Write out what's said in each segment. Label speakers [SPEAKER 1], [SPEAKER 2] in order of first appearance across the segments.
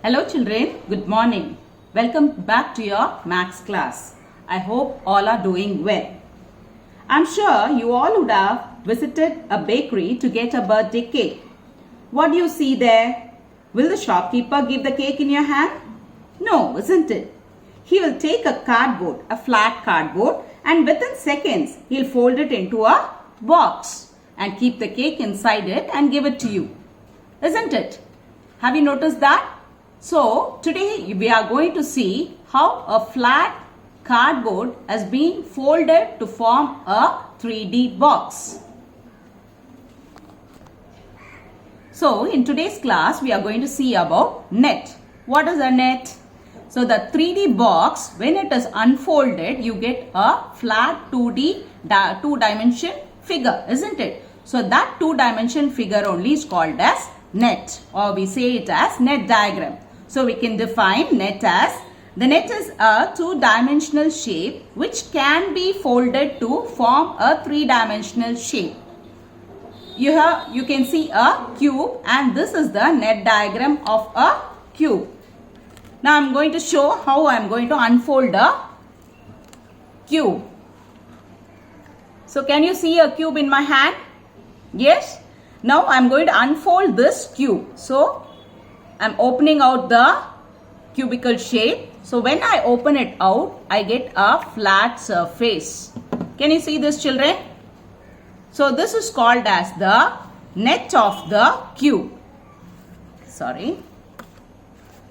[SPEAKER 1] Hello children, good morning. Welcome back to your maths class. I hope all are doing well. I'm sure you all would have visited a bakery to get a birthday cake. What do you see there? Will the shopkeeper give the cake in your hand? No, isn't it? He will take a cardboard, a flat cardboard, and within seconds he'll fold it into a box and keep the cake inside it and give it to you. Isn't it? Have you noticed that? So, today we are going to see how a flat cardboard has been folded to form a 3D box. So, in today's class we are going to see about net. What is a net? So, the 3D box, when it is unfolded, you get a flat 2-dimension figure, isn't it? So, that 2-dimension figure only is called as net, or we say it as net diagram. So, we can define net as, the net is a 2-dimensional shape which can be folded to form a 3-dimensional shape. You can see a cube, and this is the net diagram of a cube. Now, I am going to show how I am going to unfold a cube. So, can you see a cube in my hand? Yes. Now, I am going to unfold this cube. So, I am opening out the cubical shape. So, when I open it out, I get a flat surface. Can you see this, children? So, this is called as the net of the cube. Sorry.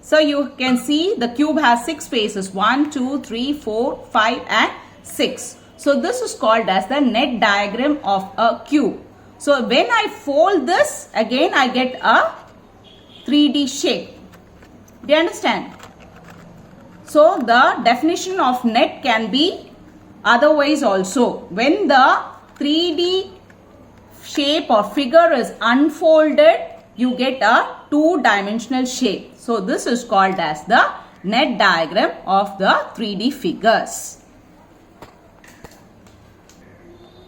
[SPEAKER 1] So, you can see the cube has 6 faces. 1, 2, 3, 4, 5 and 6. So, this is called as the net diagram of a cube. So, when I fold this, again I get a 3D shape. Do you understand? So, the definition of net can be otherwise also. When the 3D shape or figure is unfolded, you get a 2-dimensional shape. So, this is called as the net diagram of the 3D figures.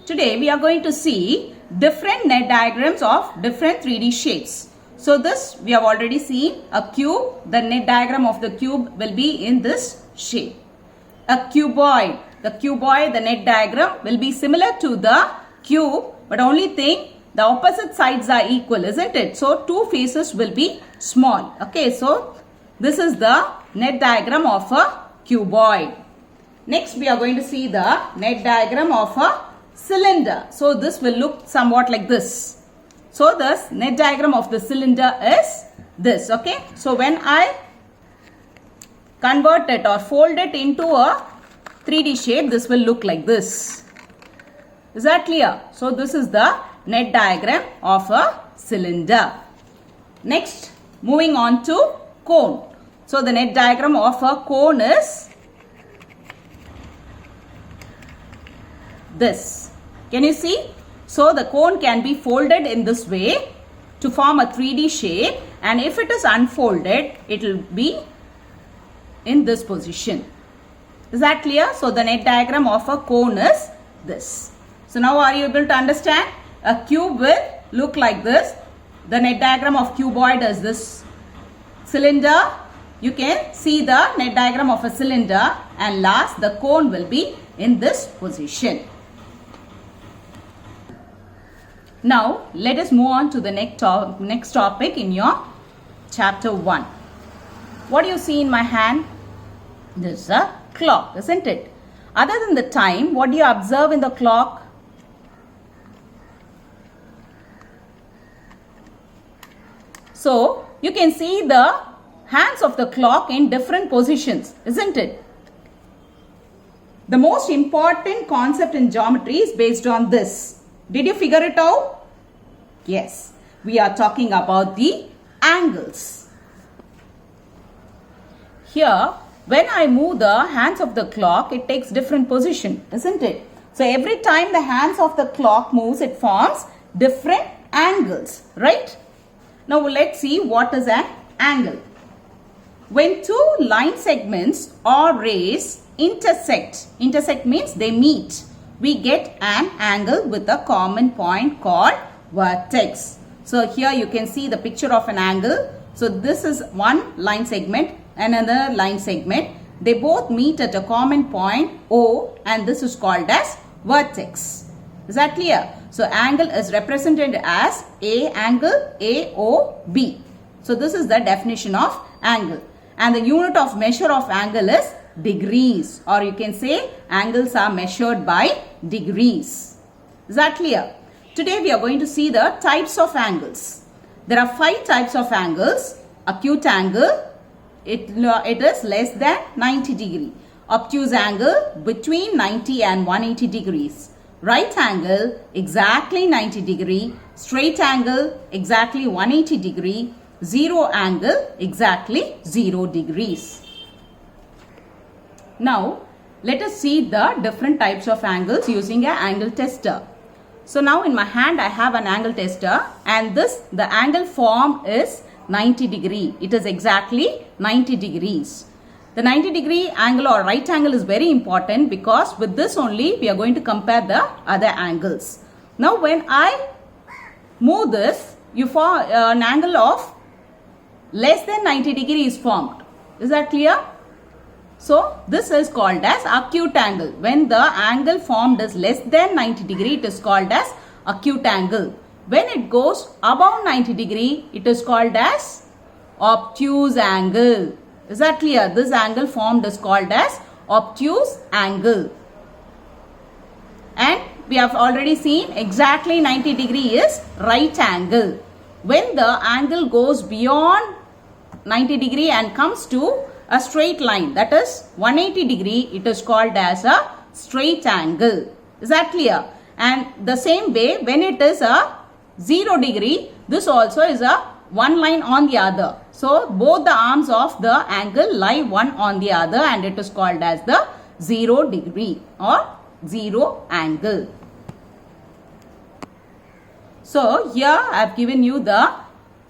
[SPEAKER 1] Today, we are going to see different net diagrams of different 3D shapes. So, this we have already seen a cube. The net diagram of the cube will be in this shape. A cuboid. The cuboid, the net diagram will be similar to the cube, but only thing, the opposite sides are equal, isn't it? So, 2 faces will be small. Okay, so this is the net diagram of a cuboid. Next, we are going to see the net diagram of a cylinder. So, this will look somewhat like this. So, the net diagram of the cylinder is this. Okay. So, when I convert it or fold it into a 3D shape, this will look like this. Is that clear? So, this is the net diagram of a cylinder. Next, moving on to cone. So, the net diagram of a cone is this. Can you see? So, the cone can be folded in this way to form a 3D shape, and if it is unfolded, it will be in this position. Is that clear? So, the net diagram of a cone is this. So, now are you able to understand? A cube will look like this. The net diagram of cuboid is this cylinder. You can see the net diagram of a cylinder, and last the cone will be in this position. Now, let us move on to the next topic in your chapter 1. What do you see in my hand? This is a clock, isn't it? Other than the time, what do you observe in the clock? So, you can see the hands of the clock in different positions, isn't it? The most important concept in geometry is based on this. Did you figure it out? Yes. We are talking about the angles. Here, when I move the hands of the clock, it takes different position, isn't it? So, every time the hands of the clock moves, it forms different angles, right? Now, let's see what is an angle. When 2 line segments or rays intersect means they meet, we get an angle with a common point called vertex. So, here you can see the picture of an angle. So this is one line segment, another line segment. They both meet at a common point O, and this is called as vertex. Is that clear? So angle is represented as A angle AOB. So this is the definition of angle. And the unit of measure of angle is degrees, or you can say angles are measured by degrees. Is that clear? Today we are going to see the types of angles. There are 5 types of angles. Acute angle, it is less than 90 degree. Obtuse angle, between 90 and 180 degrees. Right angle, exactly 90 degree. Straight angle, exactly 180 degree. Zero angle, exactly 0 degrees. Now, let us see the different types of angles using an angle tester. So now in my hand I have an angle tester, and the angle formed is 90 degree. It is exactly 90 degrees. The 90 degree angle or right angle is very important, because with this only we are going to compare the other angles. Now when I move this, you form an angle of less than 90 degree is formed. Is that clear? So this is called as acute angle. When the angle formed is less than 90 degree, it is called as acute angle. When it goes above 90 degree, it is called as obtuse angle. Is that clear? This angle formed is called as obtuse angle. And we have already seen exactly 90 degree is right angle. When the angle goes beyond 90 degree and comes to a straight line, that is 180 degree, it is called as a straight angle. Is that clear? And the same way, when it is a 0 degree, this also is a one line on the other. So both the arms of the angle lie one on the other, and it is called as the 0 degree or 0 angle. So here I have given you the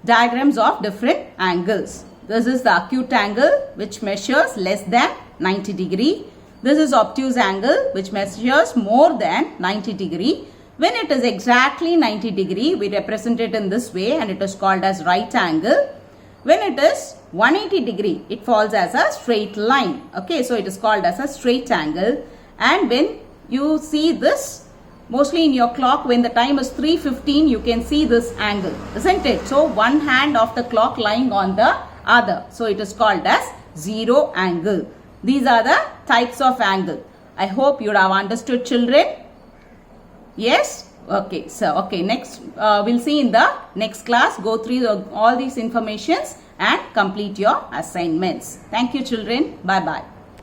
[SPEAKER 1] diagrams of different angles. This is the acute angle, which measures less than 90 degree. This is obtuse angle, which measures more than 90 degree. When it is exactly 90 degree, we represent it in this way, and it is called as right angle. When it is 180 degree, it falls as a straight line. Okay, so it is called as a straight angle. And when you see this, mostly in your clock, when the time is 3:15, you can see this angle, isn't it? So one hand of the clock lying on the other. So it is called as 0 angle. These are the types of angle. I hope you have understood, children. Yes? Okay. So, next we'll see in the next class. Go through all these informations and complete your assignments. Thank you, children. Bye-bye.